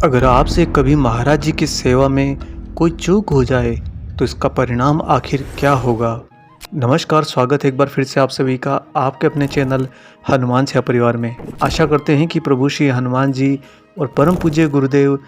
अगर आपसे कभी महाराज जी की सेवा में कोई चूक हो जाए तो इसका परिणाम आखिर क्या होगा। नमस्कार, स्वागत है एक बार फिर से आप सभी का आपके अपने चैनल हनुमान सेवा परिवार में। आशा करते हैं कि प्रभु श्री हनुमान जी और परम पूज्य गुरुदेव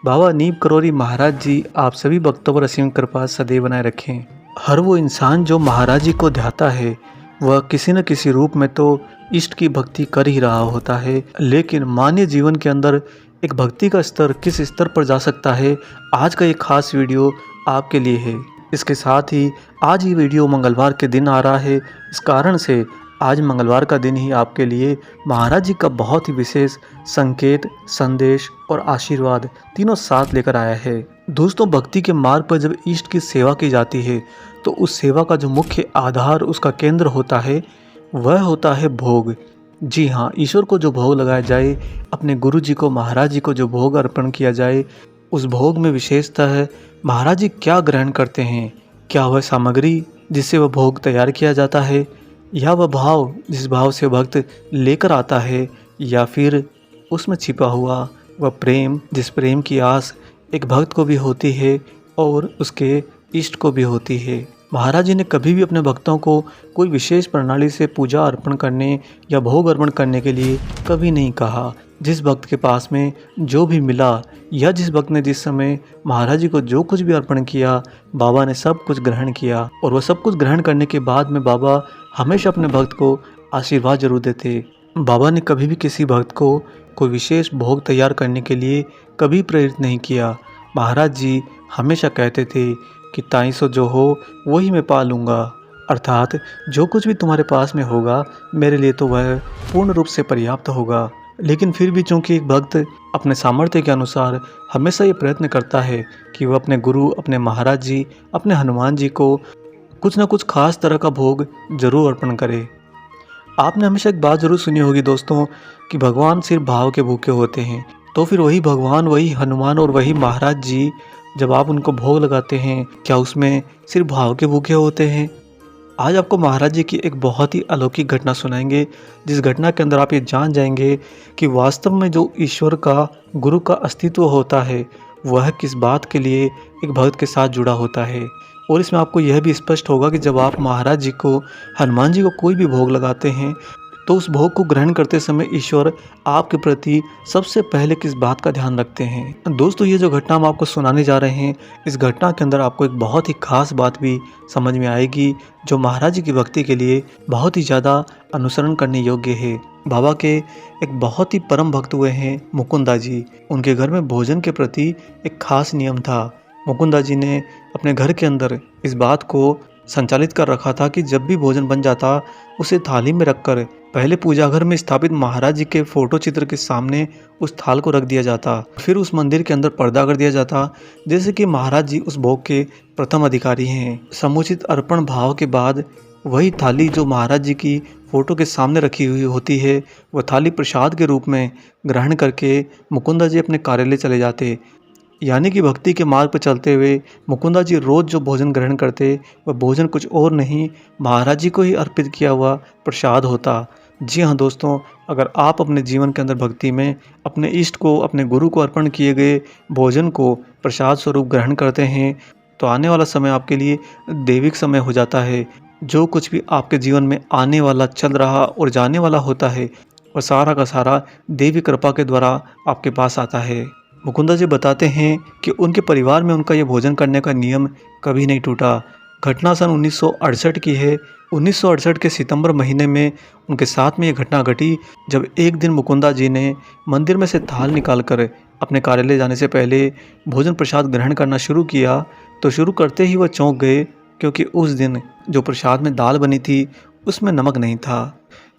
बाबा नीम करौरी महाराज जी आप सभी भक्तों पर असीम कृपा सदैव बनाए रखें। हर वो इंसान जो महाराज जी को ध्याता है वह किसी न किसी रूप में तो इष्ट की भक्ति कर ही रहा होता है, लेकिन मानवीय जीवन के अंदर एक भक्ति का स्तर किस स्तर पर जा सकता है, आज का एक खास वीडियो आपके लिए है। इसके साथ ही आज ये वीडियो मंगलवार के दिन आ रहा है, इस कारण से आज मंगलवार का दिन ही आपके लिए महाराज जी का बहुत ही विशेष संकेत, संदेश और आशीर्वाद तीनों साथ लेकर आया है। दोस्तों, भक्ति के मार्ग पर जब इष्ट की सेवा की जाती है तो उस सेवा का जो मुख्य आधार, उसका केंद्र होता है, वह होता है भोग। जी हाँ, ईश्वर को जो भोग लगाया जाए, अपने गुरु जी को, महाराज जी को जो भोग अर्पण किया जाए, उस भोग में विशेषता है महाराज जी क्या ग्रहण करते हैं। क्या वह सामग्री जिससे वह भोग तैयार किया जाता है, या वह भाव जिस भाव से भक्त लेकर आता है, या फिर उसमें छिपा हुआ वह प्रेम जिस प्रेम की आस एक भक्त को भी होती है और उसके इष्ट को भी होती है। महाराज जी ने कभी भी अपने भक्तों को कोई विशेष प्रणाली से पूजा अर्पण करने या भोग अर्पण करने के लिए कभी नहीं कहा। जिस भक्त के पास में जो भी मिला या जिस भक्त ने जिस समय महाराज जी को जो कुछ भी अर्पण किया, बाबा ने सब कुछ ग्रहण किया। और वह सब कुछ ग्रहण करने के बाद में बाबा हमेशा अपने भक्त को आशीर्वाद जरूर देते। बाबा ने कभी भी किसी भक्त को कोई विशेष भोग तैयार करने के लिए कभी प्रेरित नहीं किया। महाराज जी हमेशा कहते थे कि ताई सो जो हो वही मैं पा लूँगा, अर्थात जो कुछ भी तुम्हारे पास में होगा मेरे लिए तो वह पूर्ण रूप से पर्याप्त होगा। लेकिन फिर भी चूंकि एक भक्त अपने सामर्थ्य के अनुसार हमेशा ये प्रयत्न करता है कि वह अपने गुरु, अपने महाराज जी, अपने हनुमान जी को कुछ न कुछ खास तरह का भोग जरूर अर्पण करे। आपने हमेशा एक बात जरूर सुनी होगी दोस्तों कि भगवान सिर्फ भाव के भूखे होते हैं। तो फिर वही भगवान, वही हनुमान और वही महाराज जी, जब आप उनको भोग लगाते हैं, क्या उसमें सिर्फ भाव के भूखे होते हैं? आज आपको महाराज जी की एक बहुत ही अलौकिक घटना सुनाएंगे, जिस घटना के अंदर आप ये जान जाएंगे कि वास्तव में जो ईश्वर का, गुरु का अस्तित्व होता है, वह किस बात के लिए एक भक्त के साथ जुड़ा होता है। और इसमें आपको यह भी स्पष्ट होगा कि जब आप महाराज जी को, हनुमान जी को कोई भी भोग लगाते हैं तो उस भोग को ग्रहण करते समय ईश्वर आपके प्रति सबसे पहले किस बात का ध्यान रखते हैं। दोस्तों, ये जो घटना हम आपको सुनाने जा रहे हैं, इस घटना के अंदर आपको एक बहुत ही खास बात भी समझ में आएगी, जो महाराज जी की भक्ति के लिए बहुत ही ज़्यादा अनुसरण करने योग्य है। बाबा के एक बहुत ही परम भक्त हुए हैं मुकुंदा जी। उनके घर में भोजन के प्रति एक खास नियम था। मुकुंदा जी ने अपने घर के अंदर इस बात को संचालित कर रखा था कि जब भी भोजन बन जाता उसे थाली में रखकर पहले पूजा घर में स्थापित महाराज जी के फोटो चित्र के सामने उस थाल को रख दिया जाता। फिर उस मंदिर के अंदर पर्दा कर दिया जाता, जैसे कि महाराज जी उस भोग के प्रथम अधिकारी हैं। समुचित अर्पण भाव के बाद वही थाली जो महाराज जी की फोटो के सामने रखी हुई होती है, वह थाली प्रसाद के रूप में ग्रहण करके मुकुंदा जी अपने कार्यालय चले जाते। यानी कि भक्ति के मार्ग पर चलते हुए मुकुंदा जी रोज़ जो भोजन ग्रहण करते, वह भोजन कुछ और नहीं, महाराज जी को ही अर्पित किया हुआ प्रसाद होता। जी हाँ दोस्तों, अगर आप अपने जीवन के अंदर भक्ति में अपने इष्ट को, अपने गुरु को अर्पण किए गए भोजन को प्रसाद स्वरूप ग्रहण करते हैं, तो आने वाला समय आपके लिए दैविक समय हो जाता है। जो कुछ भी आपके जीवन में आने वाला, चल रहा और जाने वाला होता है, वह सारा का सारा देवी कृपा के द्वारा आपके पास आता है। मुकुंदा जी बताते हैं कि उनके परिवार में उनका यह भोजन करने का नियम कभी नहीं टूटा। घटना सन 1968 की है। 1968 के सितंबर महीने में उनके साथ में यह घटना घटी, जब एक दिन मुकुंदा जी ने मंदिर में से थाल निकालकर अपने कार्यालय जाने से पहले भोजन प्रसाद ग्रहण करना शुरू किया। तो शुरू करते ही वह चौंक गए, क्योंकि उस दिन जो प्रसाद में दाल बनी थी उसमें नमक नहीं था।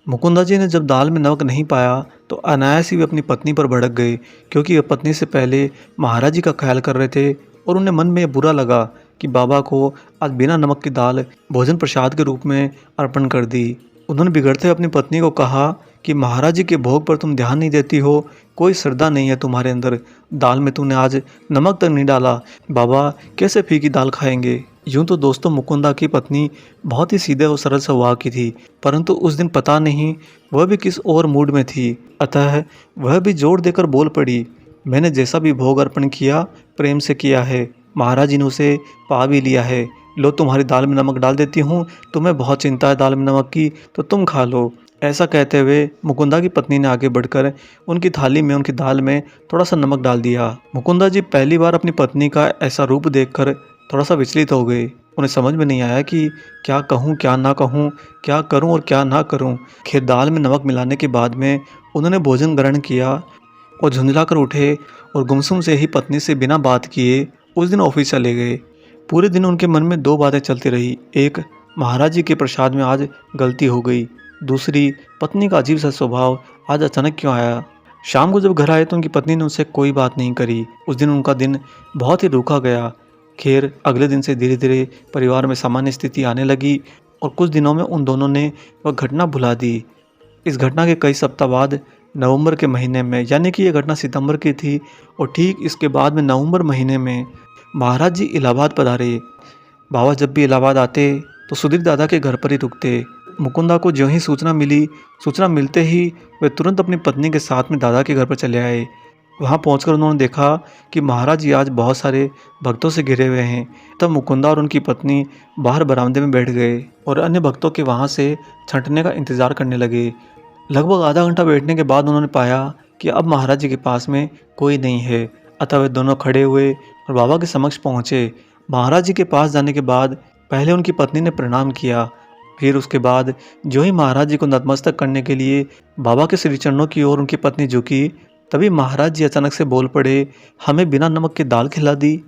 मुकुंदा जी ने जब दाल में नमक नहीं पाया तो अनायास ही वे अपनी पत्नी पर भड़क गए, क्योंकि वह पत्नी से पहले महाराज जी का ख्याल कर रहे थे। और उन्हें मन में बुरा लगा कि बाबा को आज बिना नमक की दाल भोजन प्रसाद के रूप में अर्पण कर दी। उन्होंने बिगड़ते हुए अपनी पत्नी को कहा कि महाराज जी के भोग पर तुम ध्यान नहीं देती हो, कोई श्रद्धा नहीं है तुम्हारे अंदर, दाल में तूने आज नमक तक नहीं डाला, बाबा कैसे फीकी दाल खाएंगे। यूं तो दोस्तों मुकुंदा की पत्नी बहुत ही सीधे और सरल स्वभाव की थी, परंतु उस दिन पता नहीं वह भी किस और मूड में थी। अतः वह भी जोर देकर बोल पड़ी, मैंने जैसा भी भोग अर्पण किया प्रेम से किया है, महाराज जी ने उसे पा भी लिया है। लो तुम्हारी दाल में नमक डाल देती हूँ, तुम्हें बहुत चिंता है दाल में नमक की तो तुम खा लो। ऐसा कहते हुए मुकुंदा की पत्नी ने आगे बढ़कर उनकी थाली में उनकी दाल में थोड़ा सा नमक डाल दिया। मुकुंदा जी पहली बार अपनी पत्नी का ऐसा रूप देखकर थोड़ा सा विचलित हो गए। उन्हें समझ में नहीं आया कि क्या कहूँ क्या ना कहूँ, क्या करूँ और क्या ना करूँ। खैर दाल में नमक मिलाने के बाद में उन्होंने भोजन ग्रहण किया और झुंझला कर उठे और गुमसुम से ही पत्नी से बिना बात किए उस दिन ऑफिस चले गए। पूरे दिन उनके मन में दो बातें चलती रही। एक, महाराज जी के प्रसाद में आज गलती हो गई। दूसरी, पत्नी का अजीब सा स्वभाव आज अचानक क्यों आया। शाम को जब घर आए तो उनकी पत्नी ने उनसे कोई बात नहीं करी। उस दिन उनका दिन बहुत ही रूखा गया। खैर अगले दिन से धीरे धीरे परिवार में सामान्य स्थिति आने लगी और कुछ दिनों में उन दोनों ने वह घटना भुला दी। इस घटना के कई सप्ताह बाद नवंबर के महीने में, यानी कि यह घटना सितंबर की थी और ठीक इसके बाद में नवंबर महीने में महाराज जी इलाहाबाद पधारे। बाबा जब भी इलाहाबाद आते तो सुधीर दादा के घर पर ही रुकते। मुकुंदा को ज्यों ही सूचना मिली, सूचना मिलते ही वे तुरंत अपनी पत्नी के साथ में दादा के घर पर चले आए। वहां पहुंचकर उन्होंने देखा कि महाराज जी आज बहुत सारे भक्तों से घिरे हुए हैं। तब मुकुंदा और उनकी पत्नी बाहर बरामदे में बैठ गए और अन्य भक्तों के वहां से छंटने का इंतजार करने लगे। लगभग आधा घंटा बैठने के बाद उन्होंने पाया कि अब महाराज जी के पास में कोई नहीं है। अतः वे दोनों खड़े हुए और बाबा के समक्ष पहुंचे। महाराज जी के पास जाने के बाद पहले उनकी पत्नी ने प्रणाम किया। फिर उसके बाद जो ही महाराज जी को नतमस्तक करने के लिए बाबा के श्री चरणों की ओर उनकी पत्नी झुकी, तभी महाराज जी अचानक से बोल पड़े, हमें बिना नमक की दाल खिला दी।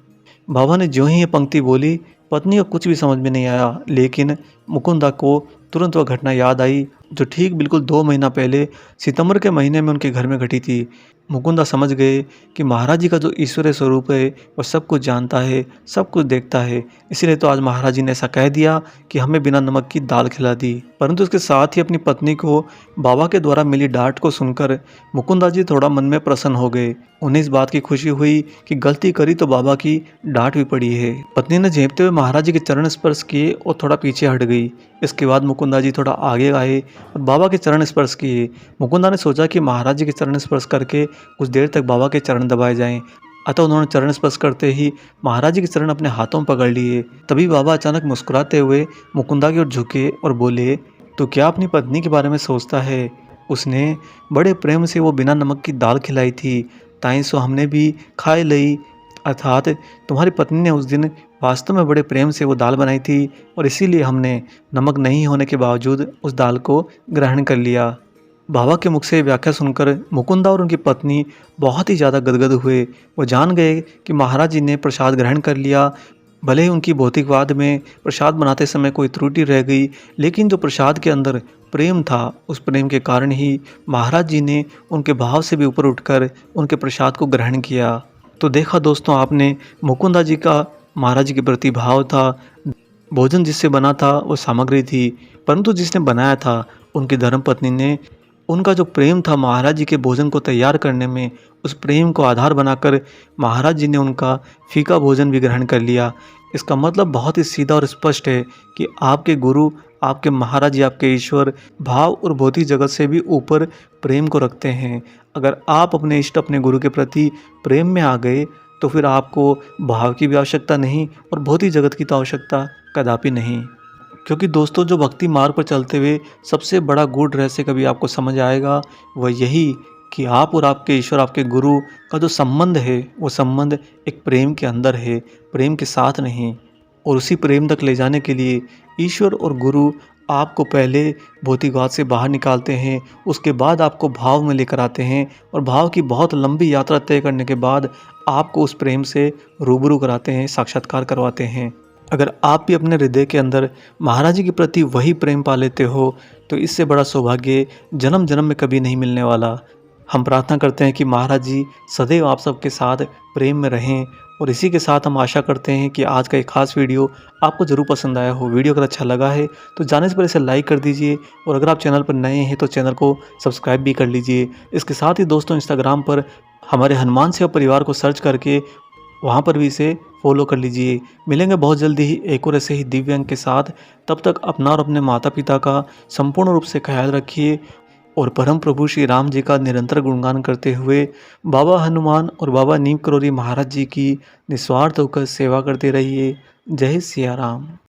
बाबा ने जो ही ये पंक्ति बोली, पत्नी को कुछ भी समझ में नहीं आया, लेकिन मुकुंदा को तुरंत वह घटना याद आई जो ठीक बिल्कुल 2 महीना पहले सितंबर के महीने में उनके घर में घटी थी। मुकुंदा समझ गए कि महाराज जी का जो ईश्वरीय स्वरूप है वह सब कुछ जानता है, सब कुछ देखता है। इसीलिए तो आज महाराज जी ने ऐसा कह दिया कि हमें बिना नमक की दाल खिला दी। परंतु उसके साथ ही अपनी पत्नी को बाबा के द्वारा मिली डांट को सुनकर मुकुंदा जी थोड़ा मन में प्रसन्न हो गए। उन्हें इस बात की खुशी हुई कि गलती करी तो बाबा की डांट भी पड़ी है। पत्नी ने झेपते हुए महाराज जी के चरण स्पर्श किए और थोड़ा पीछे हट गई। इसके बाद मुकुंदा जी थोड़ा आगे आए और बाबा के चरण स्पर्श किए। मुकुंदा ने सोचा कि महाराज जी के चरण स्पर्श करके कुछ देर तक बाबा के चरण दबाए जाएं। अतः उन्होंने चरण स्पर्श करते ही महाराज जी के चरण अपने हाथों में पकड़ लिए। तभी बाबा अचानक मुस्कुराते हुए मुकुंदा की ओर झुके और बोले, तो क्या अपनी पत्नी के बारे में सोचता है? उसने बड़े प्रेम से वो बिना नमक की दाल खिलाई थी, ताई सो हमने भी खाए लई। अर्थात तुम्हारी पत्नी ने उस दिन वास्तव में बड़े प्रेम से वो दाल बनाई थी और इसीलिए हमने नमक नहीं होने के बावजूद उस दाल को ग्रहण कर लिया। बाबा के मुख से व्याख्या सुनकर मुकुंदा और उनकी पत्नी बहुत ही ज़्यादा गदगद हुए। वो जान गए कि महाराज जी ने प्रसाद ग्रहण कर लिया। भले ही उनकी भौतिकवाद में प्रसाद बनाते समय कोई त्रुटि रह गई, लेकिन जो प्रसाद के अंदर प्रेम था, उस प्रेम के कारण ही महाराज जी ने उनके भाव से भी ऊपर उठकर उनके प्रसाद को ग्रहण किया। तो देखा दोस्तों आपने, मुकुंदा जी का महाराज जी के प्रति भाव था। भोजन जिससे बना था वो सामग्री थी, परंतु जिसने बनाया था उनकी धर्मपत्नी ने उनका जो प्रेम था महाराज जी के भोजन को तैयार करने में, उस प्रेम को आधार बनाकर महाराज जी ने उनका फीका भोजन भी ग्रहण कर लिया। इसका मतलब बहुत ही सीधा और स्पष्ट है कि आपके गुरु, आपके महाराज जी, आपके ईश्वर भाव और भौतिक जगत से भी ऊपर प्रेम को रखते हैं। अगर आप अपने इष्ट, अपने गुरु के प्रति प्रेम में आ गए तो फिर आपको भाव की भी आवश्यकता नहीं और भौतिक जगत की तो आवश्यकता कदापि नहीं। क्योंकि दोस्तों जो भक्ति मार्ग पर चलते हुए सबसे बड़ा गूढ़ रहस्य कभी आपको समझ आएगा, वह यही कि आप और आपके ईश्वर, आपके गुरु का जो संबंध है वो संबंध एक प्रेम के अंदर है, प्रेम के साथ नहीं। और उसी प्रेम तक ले जाने के लिए ईश्वर और गुरु आपको पहले भौतिकवाद से बाहर निकालते हैं, उसके बाद आपको भाव में लेकर आते हैं और भाव की बहुत लंबी यात्रा तय करने के बाद आपको उस प्रेम से रूबरू कराते हैं, साक्षात्कार करवाते हैं। अगर आप भी अपने हृदय के अंदर महाराज जी के प्रति वही प्रेम पा लेते हो तो इससे बड़ा सौभाग्य जन्म जन्म में कभी नहीं मिलने वाला। हम प्रार्थना करते हैं कि महाराज जी सदैव आप सबके साथ प्रेम में रहें। और इसी के साथ हम आशा करते हैं कि आज का एक खास वीडियो आपको ज़रूर पसंद आया हो। वीडियो अगर अच्छा लगा है तो जाने से पहले इसे लाइक कर दीजिए और अगर आप चैनल पर नए हैं तो चैनल को सब्सक्राइब भी कर लीजिए। इसके साथ ही दोस्तों इंस्टाग्राम पर हमारे हनुमान सेवा परिवार को सर्च करके वहाँ पर भी इसे फॉलो कर लीजिए। मिलेंगे बहुत जल्दी ही एक और ऐसे ही दिव्य अंक के साथ। तब तक अपना और अपने माता पिता का संपूर्ण रूप से ख्याल रखिए और परम प्रभु श्री राम जी का निरंतर गुणगान करते हुए बाबा हनुमान और बाबा नीम करोली महाराज जी की निस्वार्थ होकर सेवा करते रहिए। जय सिया राम।